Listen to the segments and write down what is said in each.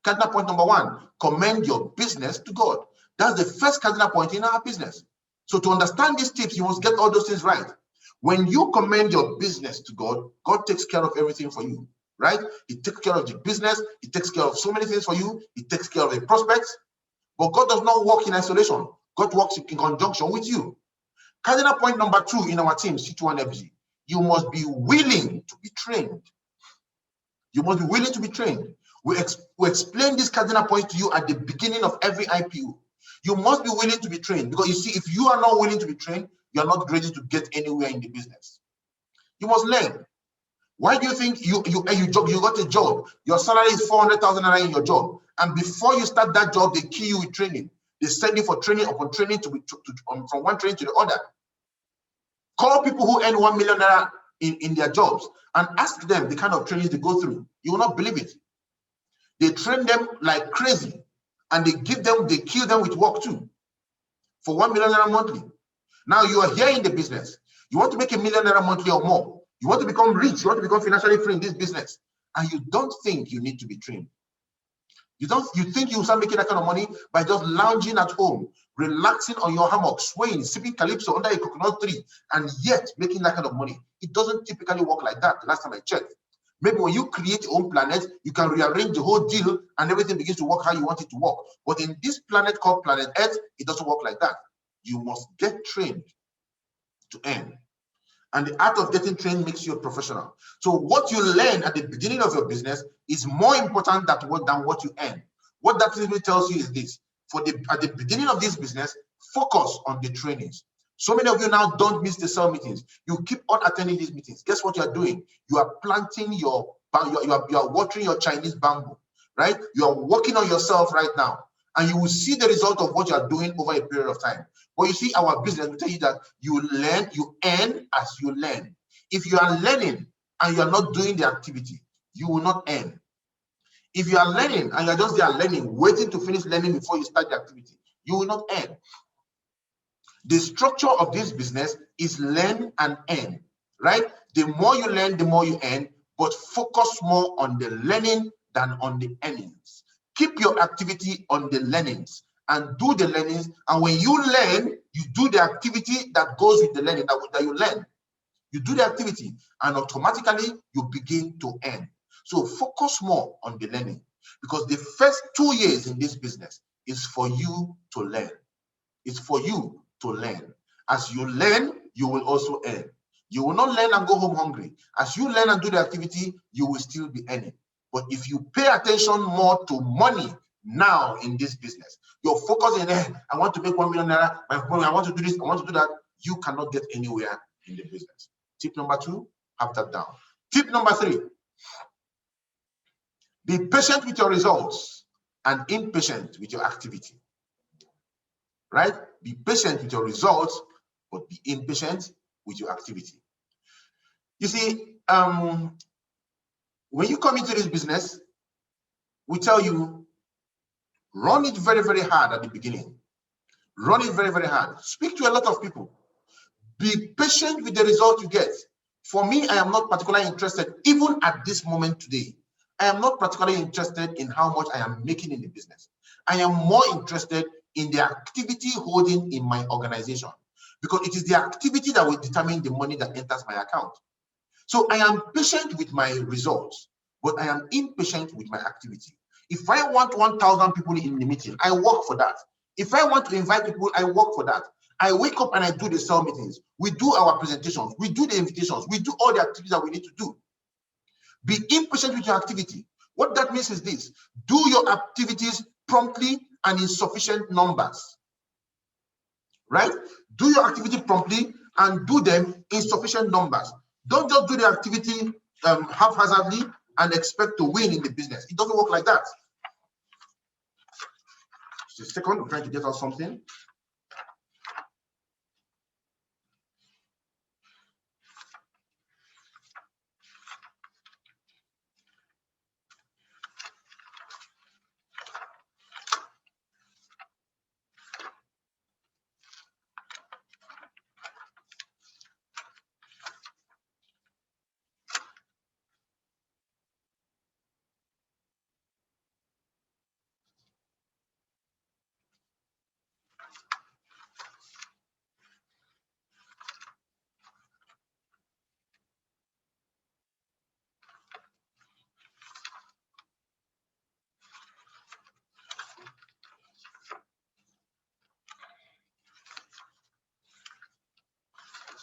Cardinal point number one, commend your business to God. That's the first cardinal point in our business. So to understand these tips, you must get all those things right. When you commend your business to God, God takes care of everything for you, right? He takes care of the business. He takes care of so many things for you. He takes care of the prospects. But God does not work in isolation. God works in conjunction with you. Cardinal point number two in our team, C21FG, you must be willing to be trained. You must be willing to be trained. We explain this cardinal point to you at the beginning of every IPO. You must be willing to be trained, because you see, if you are not willing to be trained, you are not ready to get anywhere in the business. You must learn. Why do you think you got a job? Your salary is 400,000 naira in your job, and before you start that job, they kill you with training. They send you for training upon training from one training to the other. Call people who earn 1 million naira in their jobs and ask them the kind of trainings they go through. You will not believe it. They train them like crazy, and they kill them with work too for 1 million naira monthly. Now you are here in the business. You want to make 1 million naira monthly or more. You want to become rich. You want to become financially free in this business, and you don't think you need to be trained. You think you start making that kind of money by just lounging at home, relaxing on your hammock, swaying, sipping calypso under a coconut tree, and yet making that kind of money. It doesn't typically work like that. The last time I checked. Maybe when you create your own planet, you can rearrange the whole deal and everything begins to work how you want it to work. But in this planet called planet Earth, it doesn't work like that. You must get trained to earn. And the art of getting trained makes you a professional. So what you learn at the beginning of your business is more important than what you earn. What that simply tells you is this: at the beginning of this business, focus on the trainings. So many of you now don't miss the sell meetings. You keep on attending these meetings. Guess what you are doing? You are planting you are watering your Chinese bamboo, right? You are working on yourself right now, and you will see the result of what you are doing over a period of time. But you see, our business will tell you that you learn, you earn as you learn. If you are learning and you are not doing the activity, you will not earn. If you are learning and you're just there learning, waiting to finish learning before you start the activity, you will not earn. The structure of this business is learn and earn, right? The more you learn, the more you earn, but focus more on the learning than on the earnings. Keep your activity on the learnings and do the learnings. And when you learn, you do the activity that goes with the learning that you learn. You do the activity and automatically you begin to earn. So focus more on the learning, because the first 2 years in this business is for you to learn. It's for you to learn. As you learn, you will also earn. You will not learn and go home hungry. As you learn and do the activity, you will still be earning. But if you pay attention more to money now in this business, you're focusing, I want to make 1 million naira, I want to do this, I want to do that, you cannot get anywhere in the business. Tip number 2, have that down. Tip number 3, be patient with your results and impatient with your activity. Right? Be patient with your results, but be impatient with your activity. You see, when you come into this business, we tell you, run it very, very hard at the beginning. Run it very, very hard. Speak to a lot of people. Be patient with the result you get. For me, I am not particularly interested, even at this moment today, I am not particularly interested in how much I am making in the business. I am more interested in the activity holding in my organization, because it is the activity that will determine the money that enters my account. So I am patient with my results, but I am impatient with my activity. If I want 1,000 people in the meeting, I work for that. If I want to invite people, I work for that. I wake up and I do the sell meetings. We do our presentations. We do the invitations. We do all the activities that we need to do. Be impatient with your activity. What that means is this: do your activities promptly and in sufficient numbers. Right? Do your activity promptly and do them in sufficient numbers. Don't just do the activity haphazardly and expect to win in the business. It doesn't work like that. Just a second, I'm trying to get out something.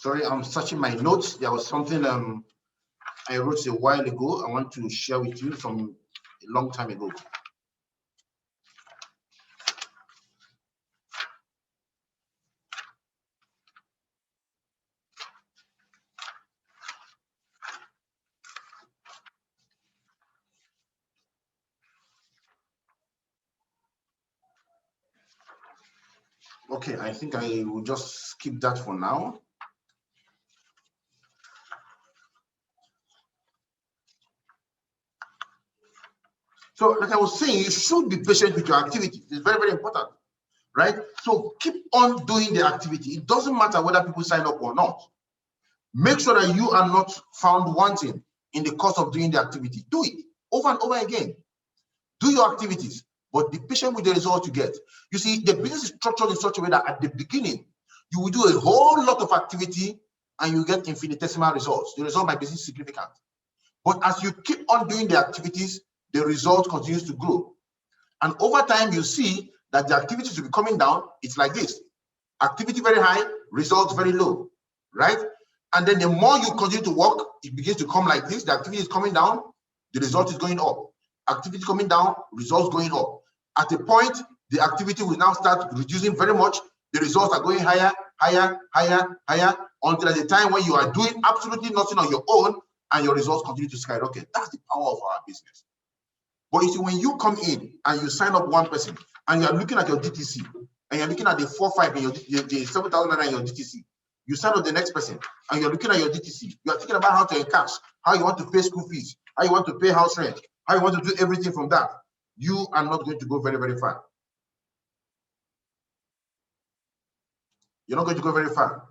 Sorry, I'm searching my notes. There was something I wrote a while ago. I want to share with you from a long time ago. Okay, I think I will just skip that for now. So, like I was saying, you should be patient with your activity. It's very, very important, right? So keep on doing the activity. It doesn't matter whether people sign up or not. Make sure that you are not found wanting in the course of doing the activity. Do it over and over again. Do your activities, but be patient with the result you get. You see, the business is structured in such a way that at the beginning, you will do a whole lot of activity and you get infinitesimal results. The result might be significant. But as you keep on doing the activities, the result continues to grow. And over time, you see that the activities will be coming down. It's like this. Activity very high, results very low, right? And then the more you continue to work, it begins to come like this. The activity is coming down, the result is going up. Activity coming down, results going up. At a point, the activity will now start reducing very much. The results are going higher, higher, higher, higher, until at the time when you are doing absolutely nothing on your own and your results continue to skyrocket. That's the power of our business. But you see, when you come in and you sign up one person and you're looking at your DTC and you're looking at the 4-5 in the 7,000 in your DTC, you sign up the next person and you're looking at your DTC. You're thinking about how to encash, how you want to pay school fees, how you want to pay house rent, how you want to do everything from that. You are not going to go very, very far. You're not going to go very far.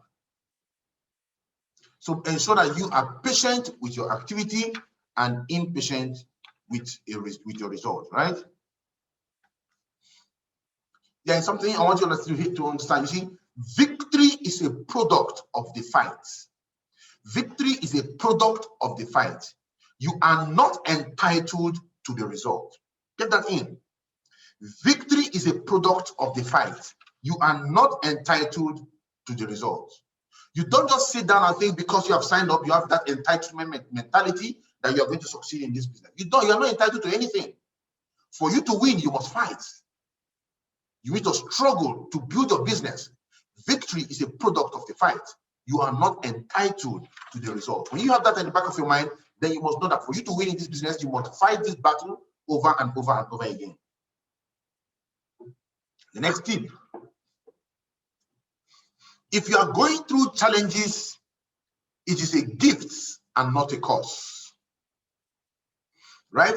So ensure that you are patient with your activity and impatient with your result, right? There is something I want you to understand. You see, victory is a product of the fight. Victory is a product of the fight. You are not entitled to the result. Get that in. Victory is a product of the fight. You are not entitled to the result. You don't just sit down and think because you have signed up, you have that entitlement mentality that you are going to succeed in this business. You are not entitled to anything. For you to win, you must fight. You need to struggle to build your business. Victory is a product of the fight. You are not entitled to the result. When you have that in the back of your mind, then you must know that for you to win in this business, you must fight this battle over and over and over again. The next tip. If you are going through challenges, it is a gift and not a curse. Right?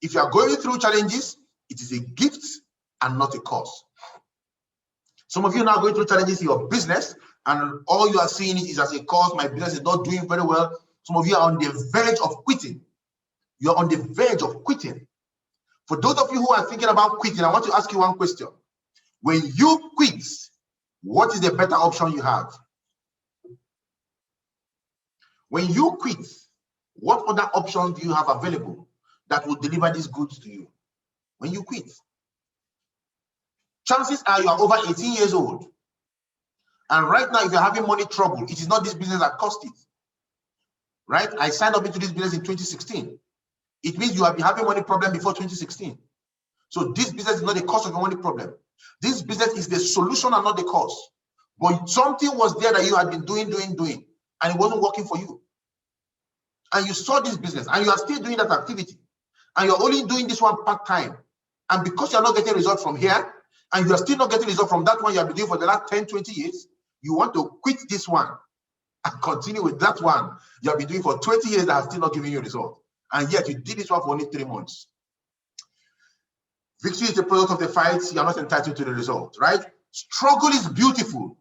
If you are going through challenges, it is a gift and not a curse. Some of you are now going through challenges in your business, and all you are seeing is as a cause. My business is not doing very well. Some of you are on the verge of quitting. You're on the verge of quitting. For those of you who are thinking about quitting, I want to ask you one question. When you quit, what is the better option you have? When you quit, what other option do you have available that will deliver these goods to you? When you quit, chances are you are over 18 years old. And right now, if you're having money trouble, it is not this business that caused it. Right? I signed up into this business in 2016. It means you have been having money problem before 2016. So this business is not the cause of your money problem. This business is the solution and not the cause. But something was there that you had been doing, and it wasn't working for you. And you saw this business, and you are still doing that activity. And you're only doing this one part-time. And because you're not getting results from here, and you're still not getting results from that one you have been doing for the last 10, 20 years, you want to quit this one and continue with that one you have been doing for 20 years that has still not given you a result. And yet you did this one for only 3 months. Victory is the product of the fight. You are not entitled to the result, right? Struggle is beautiful.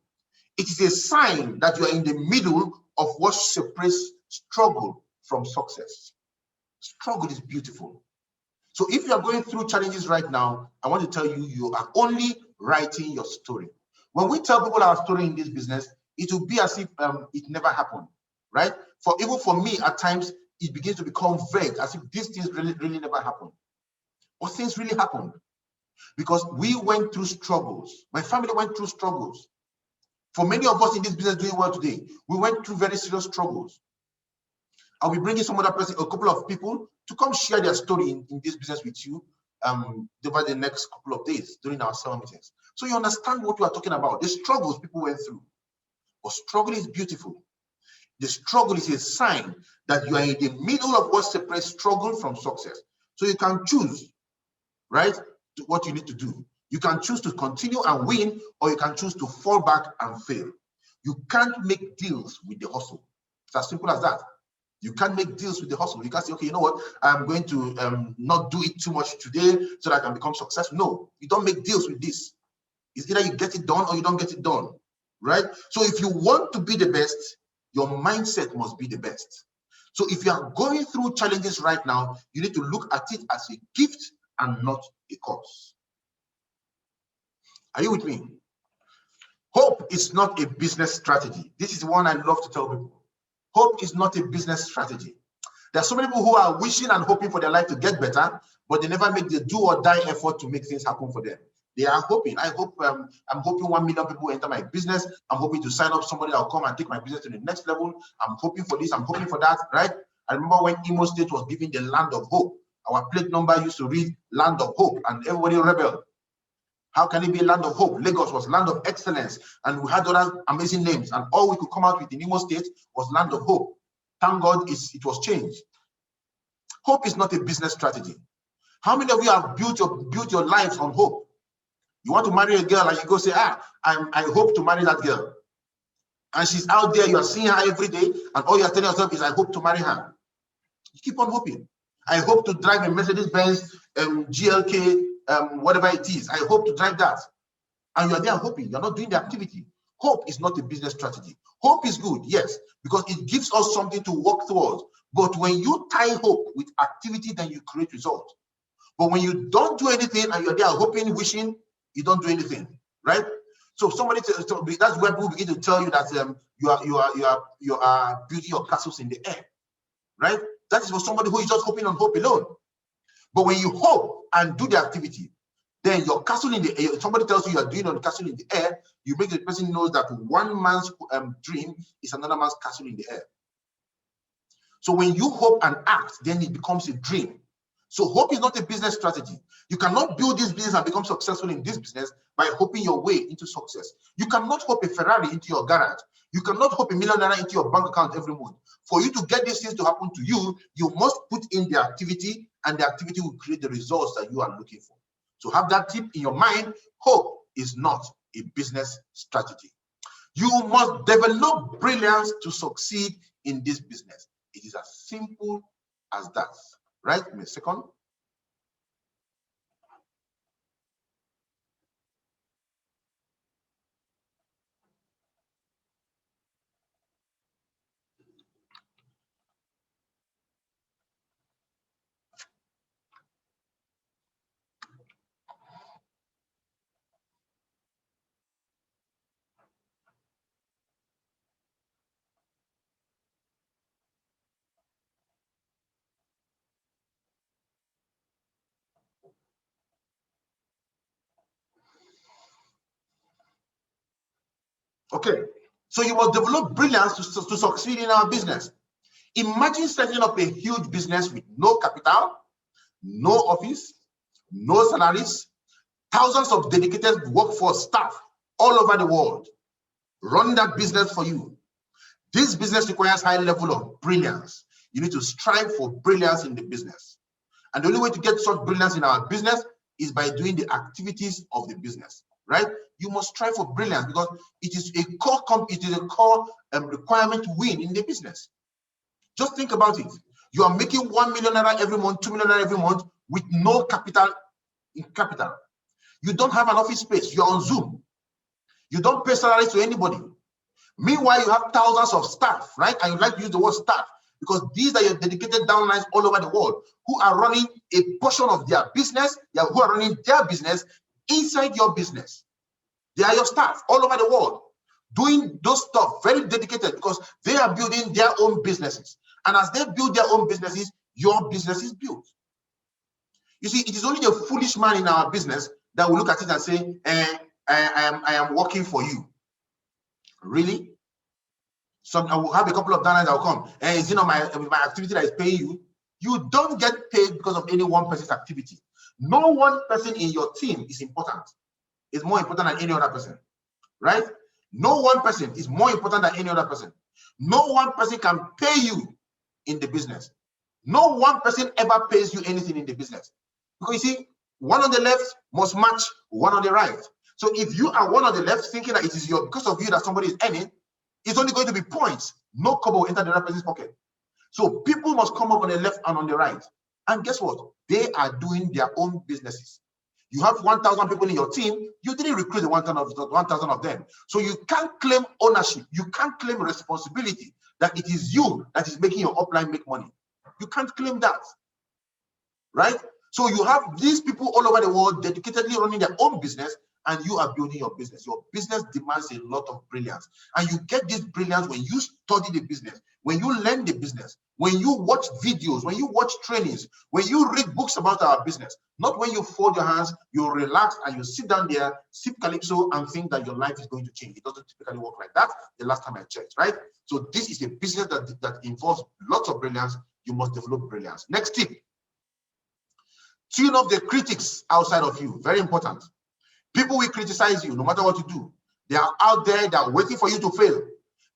It is a sign that you are in the middle of what separates struggle from success. Struggle is beautiful. So if you are going through challenges right now, I want to tell you, you are only writing your story. When we tell people our story in this business, it will be as if it never happened, right? Even for me, at times, it begins to become vague, as if these things really never happened. But things really happened because we went through struggles. My family went through struggles. For many of us in this business doing well today, we went through very serious struggles. I'll be bringing some other person, a couple of people, to come share their story in this business with you over the next couple of days during our summer meetings. So you understand what we are talking about, the struggles people went through. But struggle is beautiful. The struggle is a sign that you are in the middle of what separates struggle from success. So you can choose, right, what you need to do. You can choose to continue and win, or you can choose to fall back and fail. You can't make deals with the hustle. It's as simple as that. You can't make deals with the hustle. You can't say, okay, you know what, I'm going to not do it too much today so that I can become successful. No, you don't make deals with this. It's either you get it done or you don't get it done, right? So if you want to be the best, your mindset must be the best. So if you are going through challenges right now, you need to look at it as a gift and not a curse. Are you with me? Hope is not a business strategy. This is one I love to tell people. Hope is not a business strategy. There are so many people who are wishing and hoping for their life to get better, but they never make the do or die effort to make things happen for them. They are hoping. I'm hoping 1 million people enter my business. I'm hoping to sign up somebody that will come and take my business to the next level. I'm hoping for this. I'm hoping for that, right? I remember when Imo State was given the land of hope. Our plate number used to read land of hope, and everybody rebelled. How can it be a land of hope? Lagos was land of excellence, and we had other amazing names, and all we could come out with in Imo State was land of hope. Thank God it was changed. Hope is not a business strategy. How many of you have built your lives on hope? You want to marry a girl and you go say, I hope to marry that girl. And she's out there, you are seeing her every day, and all you're telling yourself is, I hope to marry her. You keep on hoping. I hope to drive a Mercedes-Benz GLK, whatever it is. I hope to drive that. And you're there hoping. You're not doing the activity. Hope is not a business strategy. Hope is good, yes, because it gives us something to work towards. But when you tie hope with activity, then you create results. But when you don't do anything and you're there hoping, wishing, you don't do anything, right? So somebody, that's where people begin to tell you that you are building your castles in the air, right? That is for somebody who is just hoping on hope alone. But when you hope and do the activity, then your castle in the air, somebody tells you you are doing on castle in the air, you make the person knows that one man's dream is another man's castle in the air. So when you hope and act, then it becomes a dream. So hope is not a business strategy. You cannot build this business and become successful in this business by hoping your way into success. You cannot hope a Ferrari into your garage. You cannot hope $1 million into your bank account every month. For you to get these things to happen to you, you must put in the activity, and the activity will create the results that you are looking for. So have that tip in your mind. Hope is not a business strategy. You must develop brilliance to succeed in this business. It is as simple as that. Right? In a second. Okay, so you must develop brilliance to succeed in our business. Imagine setting up a huge business with no capital, no office, no salaries, thousands of dedicated workforce staff all over the world running that business for you. This business requires high level of brilliance. You need to strive for brilliance in the business. And the only way to get such brilliance in our business is by doing the activities of the business, right? You must strive for brilliance because it is a core requirement to win in the business. Just think about it. You are making 1 million naira every month, 2 million naira every month with no capital. You don't have an office space. You're on Zoom. You don't pay salaries to anybody. Meanwhile, you have thousands of staff, right? And you like to use the word staff because these are your dedicated downlines all over the world who are running a portion of their business, who are running their business inside your business. They are your staff all over the world doing those stuff, very dedicated because they are building their own businesses. And as they build their own businesses, your business is built. You see, it is only the foolish man in our business that will look at it and say, I am working for you. Really? Some I will have a couple of dollars that will come. And is it not my activity that is paying you? You don't get paid because of any one person's activity. No one person in your team is important. It's more important than any other person, right? No one person is more important than any other person. No one person can pay you in the business. No one person ever pays you anything in the business. Because you see, one on the left must match one on the right. So if you are one on the left thinking that it is because of you that somebody is earning, it's only going to be points. No kobo will enter the other person's pocket. So people must come up on the left and on the right. And guess what? They are doing their own businesses. You have 1,000 people in your team. You didn't recruit the 1,000 of them. So you can't claim ownership. You can't claim responsibility that it is you that is making your upline make money. You can't claim that, right? So you have these people all over the world dedicatedly running their own business, and you are building your business. Your business demands a lot of brilliance. And you get this brilliance when you study the business, when you learn the business, when you watch videos, when you watch trainings, when you read books about our business. Not when you fold your hands, you relax, and you sit down there, sip calypso, and think that your life is going to change. It doesn't typically work like that. The last time I checked, right? So this is a business that involves lots of brilliance. You must develop brilliance. Next tip. Tune off the critics outside of you. Very important. People will criticize you no matter what you do. They are out there, they are waiting for you to fail.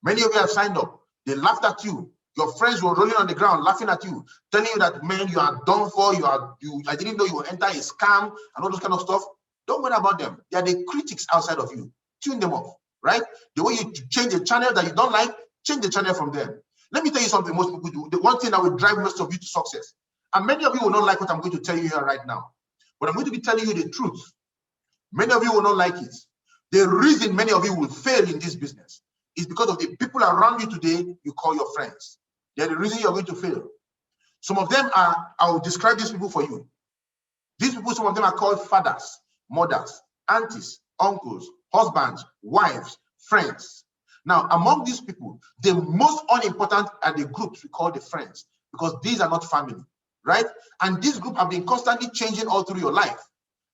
Many of you have signed up. They laughed at you. Your friends were rolling on the ground laughing at you, telling you that, man, you are done for, I didn't know you would enter a scam and all those kind of stuff. Don't worry about them. They are the critics outside of you. Tune them off, right? The way you change a channel that you don't like, change the channel from them. Let me tell you something most people do. The one thing that will drive most of you to success. And many of you will not like what I'm going to tell you here right now. But I'm going to be telling you the truth. Many of you will not like it. The reason many of you will fail in this business is because of the people around you today you call your friends. They're the reason you're going to fail. Some of them are, I will describe these people for you. These people, some of them are called fathers, mothers, aunties, uncles, husbands, wives, friends. Now, among these people, the most unimportant are the groups we call the friends, because these are not family, right? And this group have been constantly changing all through your life,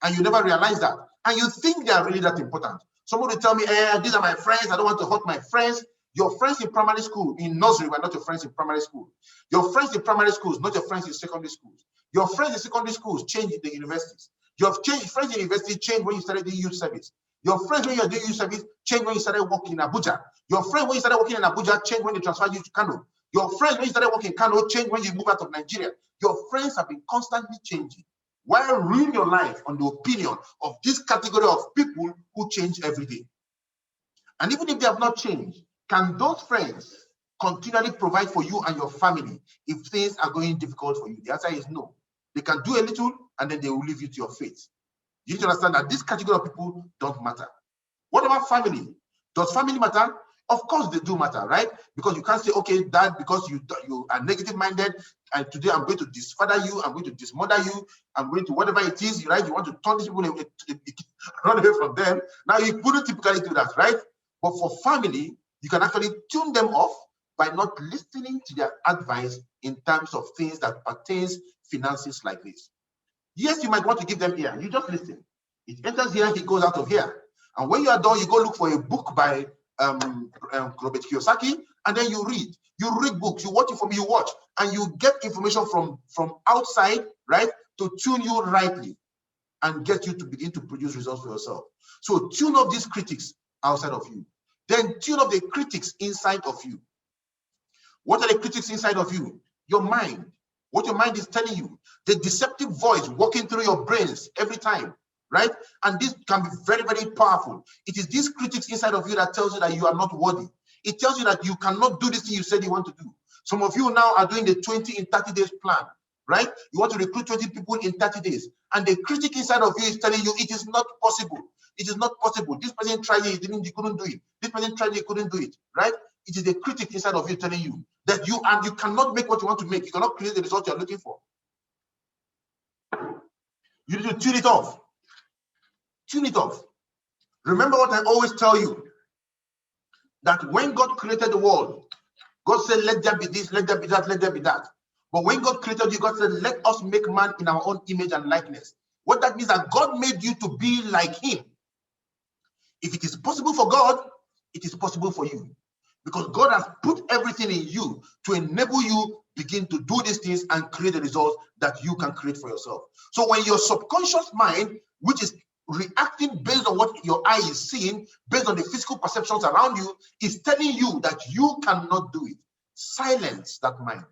and you never realize that. And you think they are really that important. Somebody tell me, these are my friends. I don't want to hurt my friends. Your friends in primary school, in nursery, were not your friends in primary school. Your friends in primary schools, not your friends in secondary schools. Your friends in secondary schools change in the universities. Your friends in university change when you started doing youth service. Your friends when you are doing youth service change when you started working in Abuja. Your friends when you started working in Abuja change when they transferred you to Kano. Your friends when you started working in Kano change when you move out of Nigeria. Your friends have been constantly changing. Why ruin your life on the opinion of this category of people who change every day? And even if they have not changed, can those friends continually provide for you and your family if things are going difficult for you? The answer is no. They can do a little and then they will leave you to your fate. You need to understand that this category of people don't matter. What about family? Does family matter? Of course they do matter, right? Because you can't say, okay, Dad, because you are negative-minded, and today I'm going to disfather you, I'm going to dismother you, I'm going to whatever it is, right? You want to turn these people away, run away from them. Now, you wouldn't typically do that, right? But for family, you can actually tune them off by not listening to their advice in terms of things that pertains finances like this. Yes, you might want to give them ear. You just listen. It enters here, it goes out of here. And when you are done, you go look for a book by Robert Kiyosaki, and then you read. You read books, you watch it from you watch, and you get information from outside, right, to tune you rightly and get you to begin to produce results for yourself. So tune up these critics outside of you. Then tune up the critics inside of you. What are the critics inside of you? Your mind. What your mind is telling you. The deceptive voice walking through your brains every time, right? And this can be very, very powerful. It is these critics inside of you that tells you that you are not worthy. It tells you that you cannot do this thing you said you want to do. Some of you now are doing the 20 in 30 days plan, right? You want to recruit 20 people in 30 days. And the critic inside of you is telling you it is not possible. It is not possible. This person tried it, he couldn't do it. This person tried it, he couldn't do it, right? It is the critic inside of you telling you that you cannot make what you want to make. You cannot create the result you're looking for. You need to tune it off. Tune it off. Remember what I always tell you, that when God created the world, God said, let there be this, let there be that, let there be that. But when God created you, God said, let us make man in our own image and likeness. What that means that God made you to be like him. If it is possible for God it is possible for you. Because God has put everything in you to enable you begin to do these things and create the results that you can create for yourself. So when your subconscious mind, which is reacting based on what your eye is seeing, based on the physical perceptions around you, is telling you that you cannot do it, silence that mind.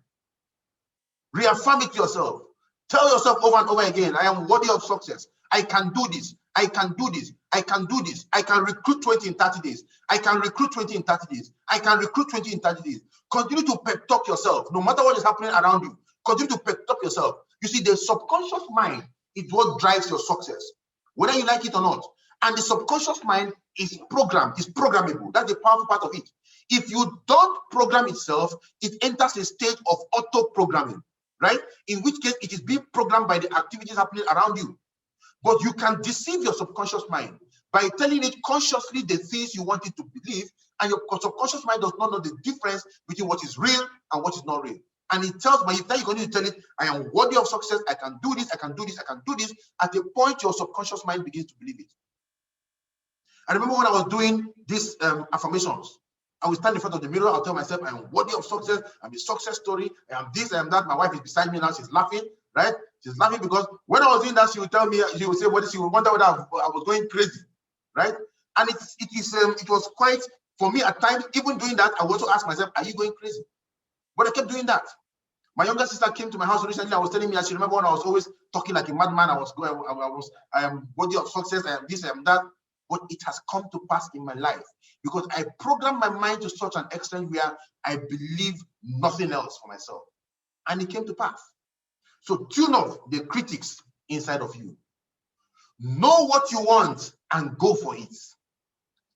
Reaffirm it to yourself. Tell yourself over and over again, I am worthy of success. I can do this. I can do this. I can do this. I can recruit 20 in 30 days. I can recruit 20 in 30 days. I can recruit 20 in 30 days. Continue to pep talk yourself, no matter what is happening around you. Continue to pep talk yourself. You see, the subconscious mind is what drives your success, whether you like it or not. And the subconscious mind is programmed, is programmable. That's the powerful part of it. If you don't program itself, it enters a state of auto-programming, right? In which case it is being programmed by the activities happening around you. But you can deceive your subconscious mind by telling it consciously the things you want it to believe, and your subconscious mind does not know the difference between what is real and what is not real. And it tells, by the time you continue to tell it, I am worthy of success, I can do this, I can do this, I can do this, at a point your subconscious mind begins to believe it. I remember when I was doing these affirmations, I would stand in front of the mirror, I'll tell myself, I am worthy of success, I'm a success story, I am this, I am that. My wife is beside me now, she's laughing, right? She's laughing because when I was doing that, she would tell me, she would say, what is, she would wonder whether I was going crazy, right? And it was quite, for me at times, even doing that, I would also ask myself, are you going crazy? But I kept doing that. My younger sister came to my house recently. I was telling me, I should remember when I was always talking like a madman. I am worthy of success. I am this, I am that. But it has come to pass in my life because I programmed my mind to such an extent where I believe nothing else for myself. And it came to pass. So tune off the critics inside of you. Know what you want and go for it.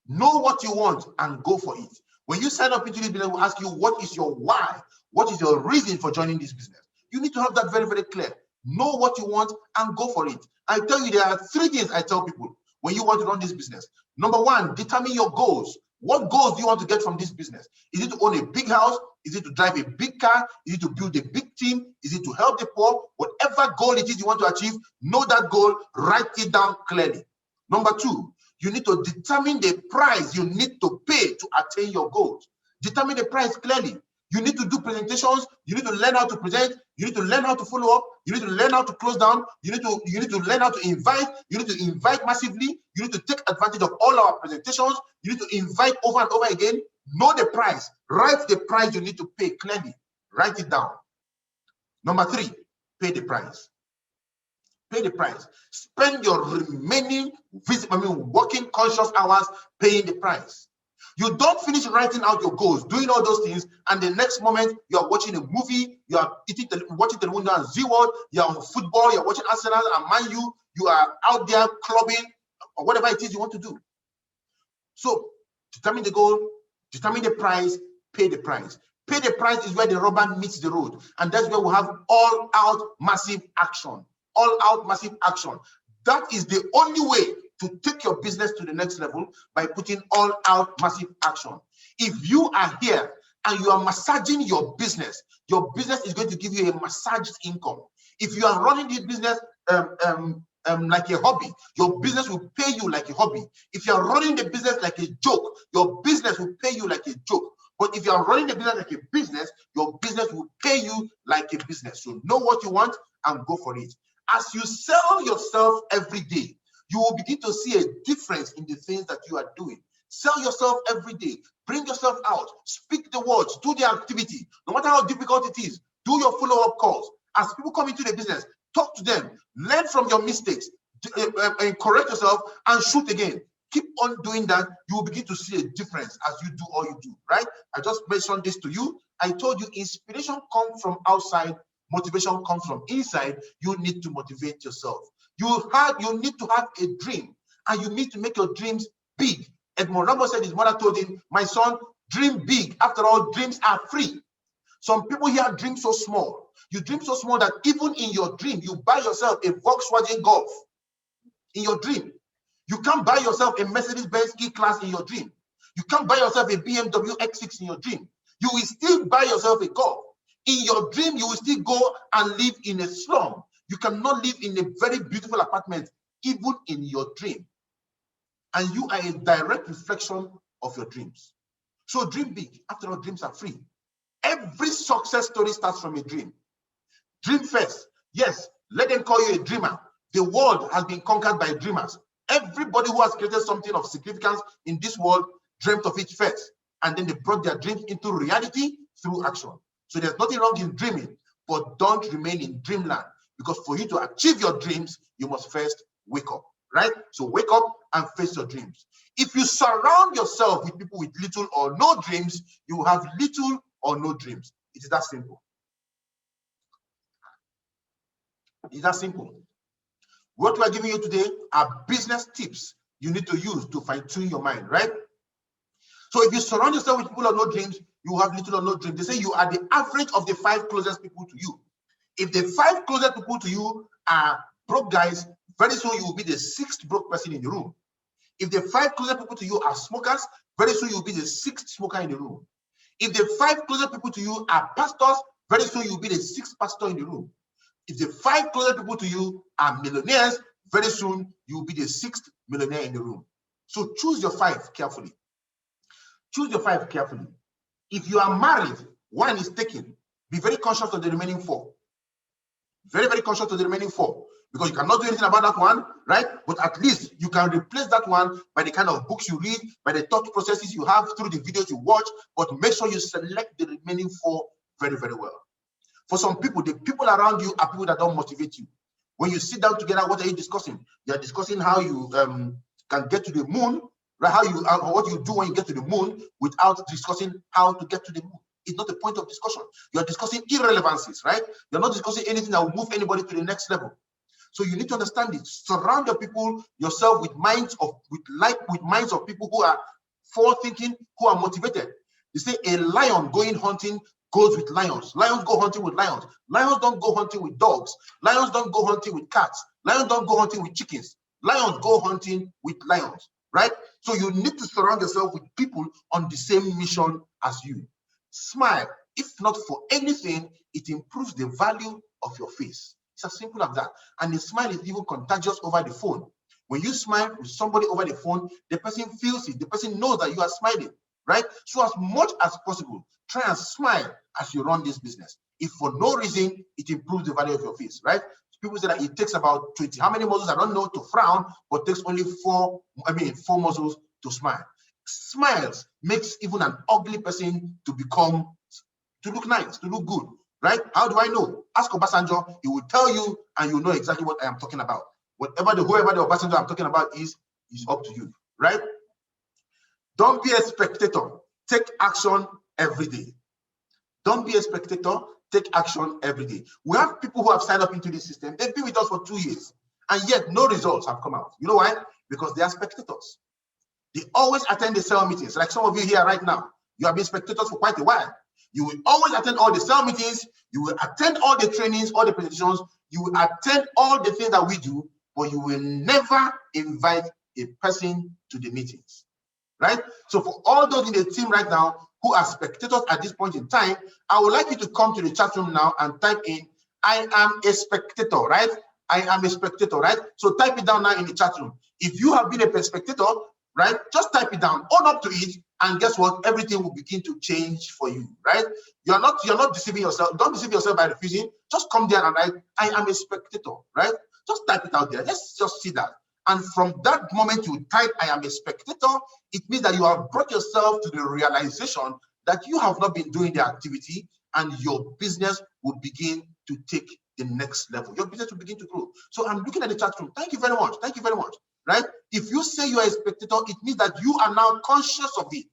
Know what you want and go for it. When you sign up into this business, we'll ask you, what is your why? What is your reason for joining this business? You need to have that very, very clear. Know what you want and go for it. I tell you, there are 3 things I tell people when you want to run this business. Number 1, determine your goals. What goals do you want to get from this business? Is it to own a big house? Is it to drive a big car? Is it to build a big team? Is it to help the poor? Whatever goal it is you want to achieve, know that goal, write it down clearly. Number 2, you need to determine the price you need to pay to attain your goals. Determine the price clearly. You need to do presentations. You need to learn how to present. You need to learn how to follow up. You need to learn how to close down. You need to learn how to invite. You need to invite massively. You need to take advantage of all our presentations. You need to invite over and over again. Know the price. Write the price you need to pay clearly. Write it down. Number 3, pay the price. Pay the price. Spend your remaining working conscious hours paying the price. You don't finish writing out your goals, doing all those things, and the next moment you are watching a movie, you are watching television and Z-World, you are on football, you are watching Arsenal and Man U, you are out there clubbing, or whatever it is you want to do. So determine the goal, determine the price, pay the price. Pay the price is where the rubber meets the road, and that's where we have all-out massive action. All-out massive action. That is the only way to take your business to the next level, by putting all-out massive action. If you are here and you are massaging your business is going to give you a massaged income. If you are running this business like a hobby, your business will pay you like a hobby. If you are running the business like a joke, your business will pay you like a joke. But if you are running the business like a business, your business will pay you like a business. So know what you want and go for it. As you sell yourself every day, you will begin to see a difference in the things that you are doing. Sell yourself every day. Bring yourself out. Speak the words. Do the activity. No matter how difficult it is, do your follow-up calls. As people come into the business, talk to them. Learn from your mistakes. Correct yourself and shoot again. Keep on doing that. You will begin to see a difference as you do all you do, right? I just mentioned this to you. I told you inspiration comes from outside. Motivation comes from inside. You need to motivate yourself. You need to have a dream, and you need to make your dreams big. Edmond Rambo said his mother told him, my son, dream big. After all, dreams are free. Some people here dream so small. You dream so small that even in your dream, you buy yourself a Volkswagen Golf. In your dream. You can't buy yourself a Mercedes-Benz E-Class in your dream. You can't buy yourself a BMW X6 in your dream. You will still buy yourself a Golf. In your dream, you will still go and live in a slum. You cannot live in a very beautiful apartment, even in your dream. And you are a direct reflection of your dreams. So dream big. After all, dreams are free. Every success story starts from a dream. Dream first. Yes, let them call you a dreamer. The world has been conquered by dreamers. Everybody who has created something of significance in this world dreamt of it first, and then they brought their dreams into reality through action. So there's nothing wrong in dreaming, but don't remain in dreamland, because for you to achieve your dreams, you must first wake up, right? So wake up and face your dreams. If you surround yourself with people with little or no dreams, you will have little or no dreams. It is that simple. It's that simple. What we are giving you today are business tips you need to use to fine-tune your mind, right? So if you surround yourself with people who have no dreams, you have little or no dreams. They say you are the average of the 5 closest people to you. If the 5 closest people to you are broke guys, very soon you will be the 6th broke person in the room. If the 5 closest people to you are smokers, very soon you will be the 6th smoker in the room. If the 5 closest people to you are pastors, very soon you will be the 6th pastor in the room. If the 5 closest people to you are millionaires, very soon you will be the 6th millionaire in the room. So choose your 5 carefully. Choose your 5 carefully. If you are married, 1 is taken. Be very conscious of the remaining 4. Very, very conscious of the remaining 4. Because you cannot do anything about that 1, right? But at least you can replace that 1 by the kind of books you read, by the thought processes you have through the videos you watch, but make sure you select the remaining 4 very, very well. For some people, the people around you are people that don't motivate you. When you sit down together, what are you discussing? You're discussing how you can get to the moon, right? What you do when you get to the moon without discussing how to get to the moon. It's not the point of discussion. You're discussing irrelevancies, right? You're not discussing anything that will move anybody to the next level. So you need to understand it. Surround yourself with minds of people who are forward thinking, who are motivated. They say a lion going hunting goes with lions. Lions go hunting with lions. Lions don't go hunting with dogs. Lions don't go hunting with cats. Lions don't go hunting with chickens. Lions go hunting with lions, right? So you need to surround yourself with people on the same mission as you. Smile. If not for anything, it improves the value of your face. It's as simple as that. And the smile is even contagious over the phone. When you smile with somebody over the phone, the person feels it. The person knows that you are smiling, right? So as much as possible, try and smile as you run this business. If for no reason, it improves the value of your face, right? People say that it takes about 20, how many muscles, I don't know, to frown, but takes only 4 muscles to smile. Smiles makes even an ugly person to look nice, to look good, right? How do I know? Ask Obasanjo, he will tell you, and you know exactly what I am talking about. Whoever the Obasanjo I'm talking about is up to you, right? Don't be a spectator. Take action every day. Don't be a spectator. Take action every day. We have people who have signed up into this system. They've been with us for 2 years, and yet no results have come out. You know why? Because they are spectators. They always attend the cell meetings, like some of you here right now. You have been spectators for quite a while. You will always attend all the cell meetings. You will attend all the trainings, all the presentations. You will attend all the things that we do, but you will never invite a person to the meetings, right? So for all those in the team right now who are spectators at this point in time, I would like you to come to the chat room now and type in, I am a spectator, right? I am a spectator, right? So type it down now in the chat room. If you have been a spectator, right, just type it down, own up to it, and guess what? Everything will begin to change for you, right? You're not deceiving yourself. Don't deceive yourself by refusing. Just come there and write, I am a spectator, right? Just type it out there. Let's just see that. And from that moment you type, I am a spectator, it means that you have brought yourself to the realization that you have not been doing the activity, and your business will begin to take the next level. Your business will begin to grow. So I'm looking at the chat room. Thank you very much. Thank you very much. Right? If you say you are a spectator, it means that you are now conscious of it.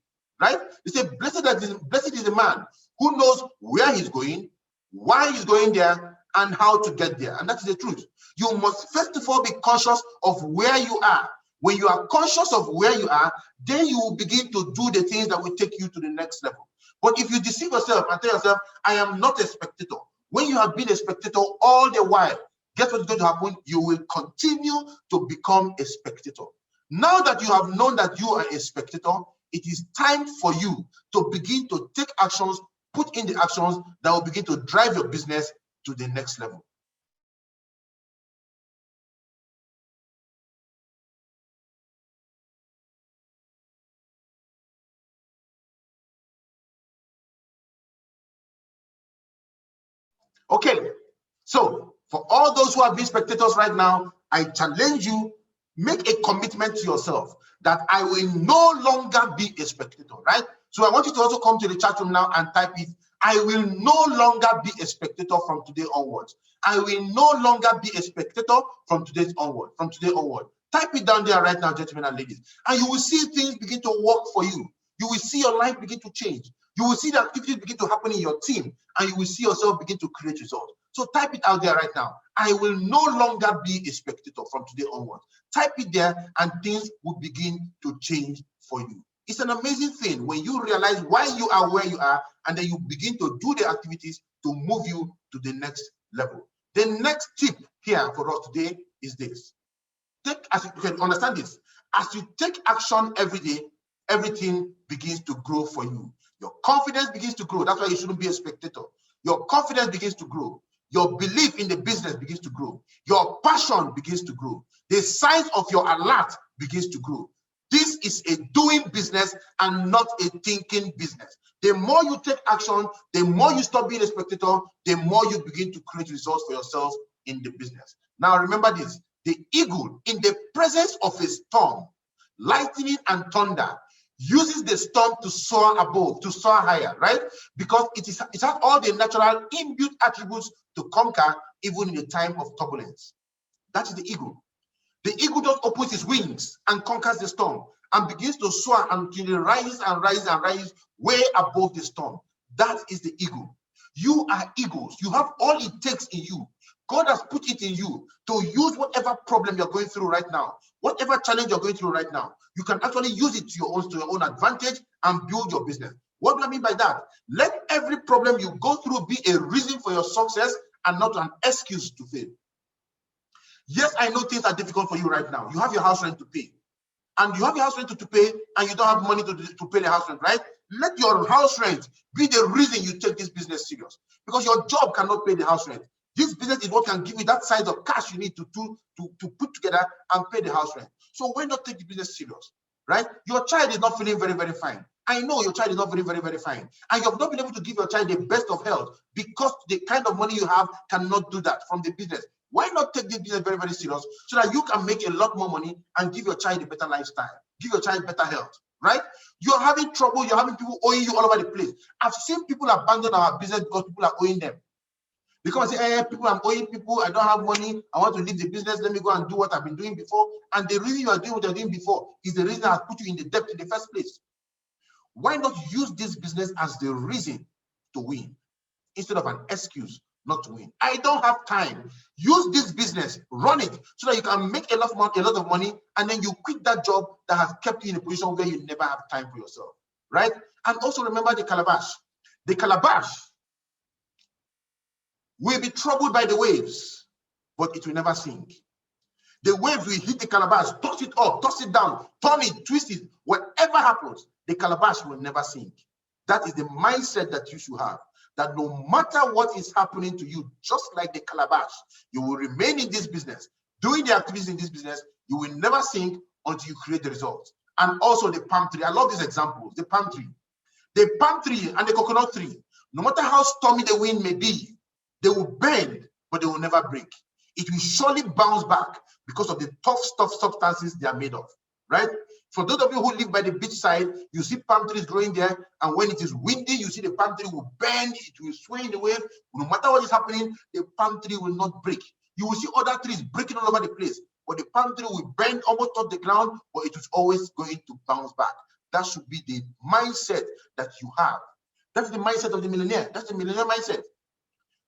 Right? They say, blessed is the man who knows where he's going, why he's going there, and how to get there. And that's the truth. You must first of all be conscious of where you are. When you are conscious of where you are, then you will begin to do the things that will take you to the next level. But if you deceive yourself and tell yourself, I am not a spectator, when you have been a spectator all the while, guess what's going to happen? You will continue to become a spectator. Now that you have known that you are a spectator, it is time for you to begin to take actions, put in the actions that will begin to drive your business to the next level. Okay, so for all those who have been spectators right now, I challenge you, make a commitment to yourself that I will no longer be a spectator, right? So I want you to also come to the chat room now and type it. I will no longer be a spectator from today onwards. I will no longer be a spectator from today onward. Type it down there right now, gentlemen and ladies, and you will see things begin to work for you. You will see your life begin to change. You will see the activities begin to happen in your team, and you will see yourself begin to create results. So type it out there right now. I will no longer be a spectator from today onwards. Type it there, and things will begin to change for you. It's an amazing thing when you realize why you are where you are, and then you begin to do the activities to move you to the next level. The next tip here for us today is this. As you can understand this, as you take action every day, everything begins to grow for you. Your confidence begins to grow. That's why you shouldn't be a spectator. Your confidence begins to grow. Your belief in the business begins to grow. Your passion begins to grow. The size of your alert begins to grow. This is a doing business and not a thinking business. The more you take action, the more you stop being a spectator, the more you begin to create results for yourself in the business. Now remember this, the eagle in the presence of a storm, lightning and thunder, uses the storm to soar above, to soar higher, right? Because it has all the natural inbuilt attributes to conquer even in a time of turbulence. That is the eagle. The eagle just opens his wings and conquers the storm and begins to soar until it rises and rises and rises way above the storm. That is the eagle. You are eagles. You have all it takes in you. God has put it in you to use whatever problem you're going through right now, whatever challenge you're going through right now. You can actually use it to your own advantage and build your business. What do I mean by that? Let every problem you go through be a reason for your success and not an excuse to fail. Yes, I know things are difficult for you right now. You have your house rent to pay, and you have your house rent to pay, and you don't have money to pay the house rent, right? Let your house rent be the reason you take this business serious, because your job cannot pay the house rent. This business is what can give you that size of cash you need to put together and pay the house rent. So why not take the business serious, right? Your child is not feeling very, very fine. I know your child is not very, very, very fine, and you have not been able to give your child the best of health because the kind of money you have cannot do that from the business. Why not take this business very, very serious so that you can make a lot more money and give your child a better lifestyle, give your child better health, right? You're having trouble, you're having people owing you all over the place. I've seen people abandon our business because people are owing them. Because people, I'm owing people, I don't have money, I want to leave the business, let me go and do what I've been doing before. And the reason you are doing what you're doing before is the reason I put you in the debt in the first place. Why not use this business as the reason to win instead of an excuse not to win? I don't have time. Use this business, run it so that you can make a lot of money, and then you quit that job that has kept you in a position where you never have time for yourself, right? And also remember the calabash. The calabash will be troubled by the waves, but it will never sink. The waves will hit the calabash, toss it up, toss it down, turn it, twist it. Whatever happens, the calabash will never sink. That is the mindset that you should have. That no matter what is happening to you, just like the calabash, you will remain in this business, doing the activities in this business. You will never sink until you create the results. And also the palm tree. I love these examples. The palm tree and the coconut tree, no matter how stormy the wind may be, they will bend, but they will never break. It will surely bounce back because of the tough substances they are made of, right? For those of you who live by the beachside, you see palm trees growing there, and when it is windy, you see the palm tree will bend, it will sway in the wave. No matter what is happening, the palm tree will not break. You will see other trees breaking all over the place, but the palm tree will bend almost touch the ground, but it is always going to bounce back. That should be the mindset that you have. That's the mindset of the millionaire. That's the millionaire mindset.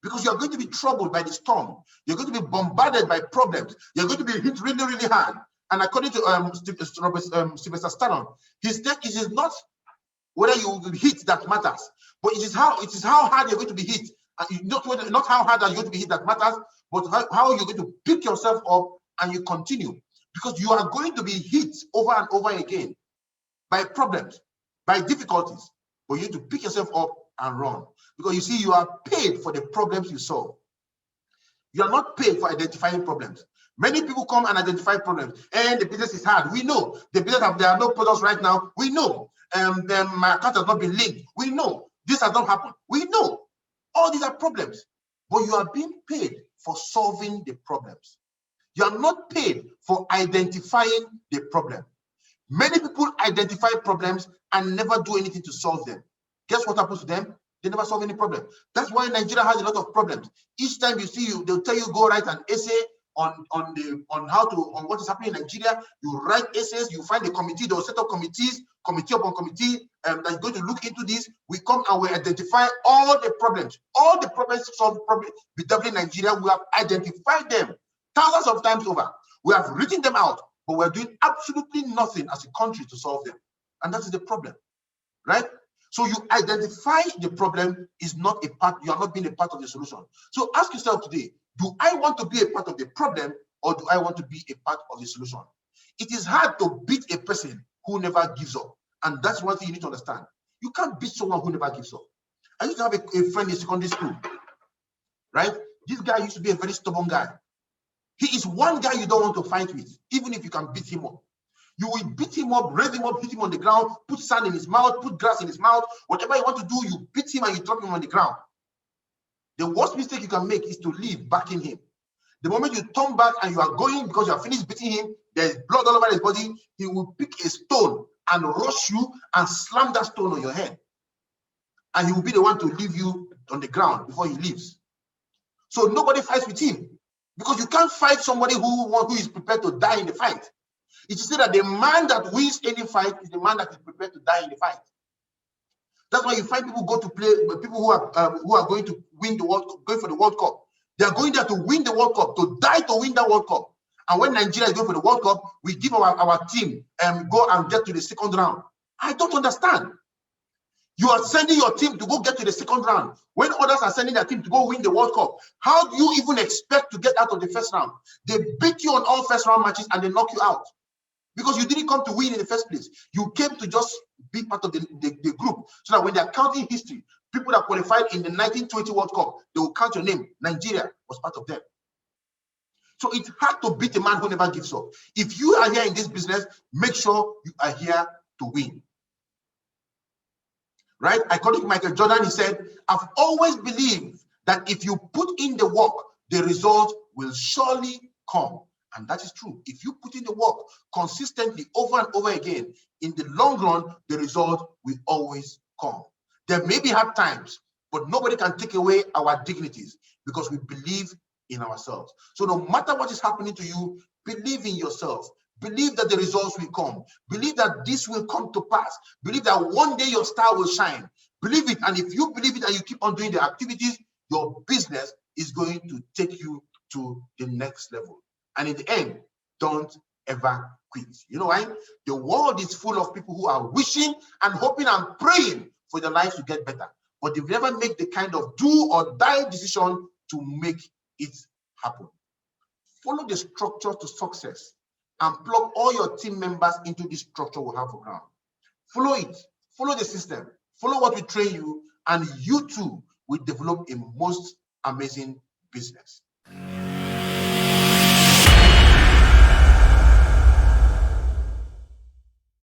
Because you're going to be troubled by the storm. You're going to be bombarded by problems. You're going to be hit really, really hard. And according to Sylvester Stallone, his take is not whether you will be hit that matters, but it is how hard you're going to be hit. Not how hard are you going to be hit that matters, but how you're going to pick yourself up and you continue. Because you are going to be hit over and over again by problems, by difficulties, but you need to pick yourself up and run. Because you see, you are paid for the problems you solve. You are not paid for identifying problems. Many people come and identify problems, and the business is hard. We know the business there are no products right now. We know my account has not been linked. We know this has not happened. We know all these are problems. but you are being paid for solving the problems. You are not paid for identifying the problem. Many people identify problems and never do anything to solve them. Guess what happens to them? They never solve any problem. That's why Nigeria has a lot of problems. Each time you see you, they'll tell you go write an essay on what is happening in Nigeria. You write essays, you find a committee, they'll set up committees, committee upon committee, that's going to look into this. We come and we identify all the problems solved problem in Nigeria. We have identified them thousands of times over. We have written them out, but we're doing absolutely nothing as a country to solve them. And that is the problem, right? So you identify the problem is not a part, you are not being a part of the solution. So ask yourself today, do I want to be a part of the problem or do I want to be a part of the solution? It is hard to beat a person who never gives up. And that's one thing you need to understand. You can't beat someone who never gives up. I used to have a friend in secondary school, right? This guy used to be a very stubborn guy. He is one guy you don't want to fight with, even if you can beat him up. You will beat him up, raise him up, hit him on the ground, put sand in his mouth, put grass in his mouth, whatever you want to do, you beat him and you drop him on the ground. The worst mistake you can make is to leave backing him. The moment you turn back and you are going because you are finished beating him, there's blood all over his body, he will pick a stone and rush you and slam that stone on your head. And he will be the one to leave you on the ground before he leaves. So nobody fights with him because you can't fight somebody who is prepared to die in the fight. It is said that the man that wins any fight is the man that is prepared to die in the fight. That's why you find people go to play, people who are going to win the World Cup, going for the World Cup. They are going there to win the World Cup, to die to win that World Cup. And when Nigeria is going for the World Cup, we give our team go and get to the second round. I don't understand. You are sending your team to go get to the second round when others are sending their team to go win the World Cup. How do you even expect to get out of the first round? They beat you on all first round matches and they knock you out. Because you didn't come to win in the first place. You came to just be part of the group. So that when they're counting history, people that qualified in the 1920 World Cup, they will count your name. Nigeria was part of them. So it's hard to beat a man who never gives up. If you are here in this business, make sure you are here to win. Right? According to Michael Jordan, he said, I've always believed that if you put in the work, the result will surely come. And that is true. If you put in the work consistently over and over again, in the long run, the result will always come. There may be hard times, but nobody can take away our dignities because we believe in ourselves. So no matter what is happening to you, believe in yourself. Believe that the results will come. Believe that this will come to pass. Believe that one day your star will shine. Believe it. And if you believe it and you keep on doing the activities, your business is going to take you to the next level. And in the end, don't ever quit. You know why? The world is full of people who are wishing and hoping and praying for their lives to get better. But they've never made the kind of do or die decision to make it happen. Follow the structure to success and plug all your team members into this structure we have for ground. Follow it. Follow the system. Follow what we train you, and you too will develop a most amazing business.